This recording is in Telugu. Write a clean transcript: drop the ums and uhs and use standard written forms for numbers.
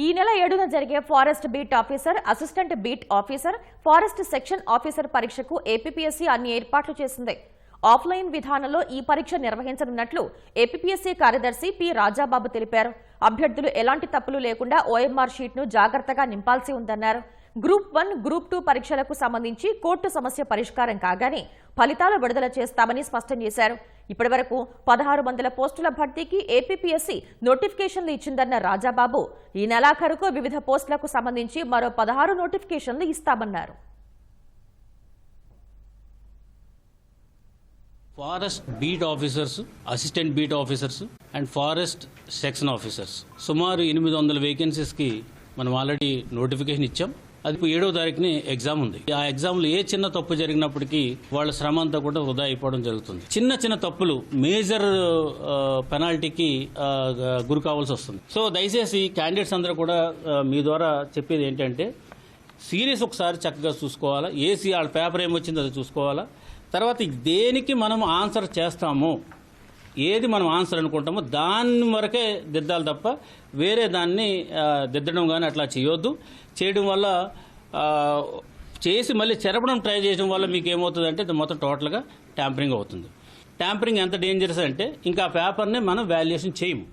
ఈ నెల 7న జరిగే forest beat officer, assistant beat officer, forest section officer పరీక్షకు ఏపీపీఎస్సీ అన్ని ఏర్పాట్లు చేసింది. ఆఫ్లైన్ విధానంలో ఈ పరీక్ష నిర్వహించనున్నట్లు ఏపీపీఎస్సీ కార్యదర్శి పి రాజాబాబు తెలిపారు. అభ్యర్థులు ఎలాంటి తప్పులు లేకుండా ఓఎంఆర్ షీట్ను జాగ్రత్తగా నింపాల్సి ఉందన్నారు. గ్రూప్ 1, గ్రూప్ 2 పరీక్షలకు సంబంధించి కోర్టు సమస్య పరిష్కారం కాగానే ఫలితాలు విడుదల చేస్తామని స్పష్టం చేశారు. ఇప్పటివరకు 1600 పోస్టుల భర్తీకి ఏపీపీఎస్సీ నోటిఫికేషన్లు ఇచ్చిందన్న రాజాబాబు ఈ నెలాఖరుకు వివిధ పోస్టులకు సంబంధించి మరో 16 నోటిఫికేషన్లు ఇస్తామన్నారు. Forest beat officers, assistant beat officers and forest section officers సుమారు 800 వేకెన్సీస్కి మనం ఆల్రెడీ నోటిఫికేషన్ ఇచ్చాం. అది 7వ తారీఖుని ఎగ్జామ్ ఉంది. ఆ ఎగ్జామ్లో ఏ చిన్న తప్పు జరిగినప్పటికీ వాళ్ళ శ్రమ అంతా కూడా వృధా అయిపోవడం జరుగుతుంది. చిన్న తప్పులు మేజర్ పెనాల్టీకి గురి కావాల్సి వస్తుంది. సో దయచేసి క్యాండిడేట్స్ అందరూ కూడా మీ ద్వారా చెప్పేది ఏంటంటే సీరియస్ ఒకసారి చక్కగా చూసుకోవాలా. ఏసీ వాళ్ళ పేపర్ ఏమొచ్చిందో అది చూసుకోవాలా. తర్వాత దేనికి మనం ఆన్సర్ చేస్తామో, ఏది మనం ఆన్సర్ అనుకుంటామో దాని వరకే దిద్దాలి తప్ప వేరే దాన్ని దిద్దడం కానీ అట్లా చేయొద్దు. చేయడం వల్ల చేసి మళ్ళీ చెరపడం ట్రై చేయడం వల్ల మీకు ఏమవుతుందంటే మొత్తం టోటల్గా ట్యాంపరింగ్ అవుతుంది. ట్యాంపరింగ్ ఎంత డేంజరస్ అంటే ఇంకా పేపర్ని మనం వాల్యుయేషన్ చేయము.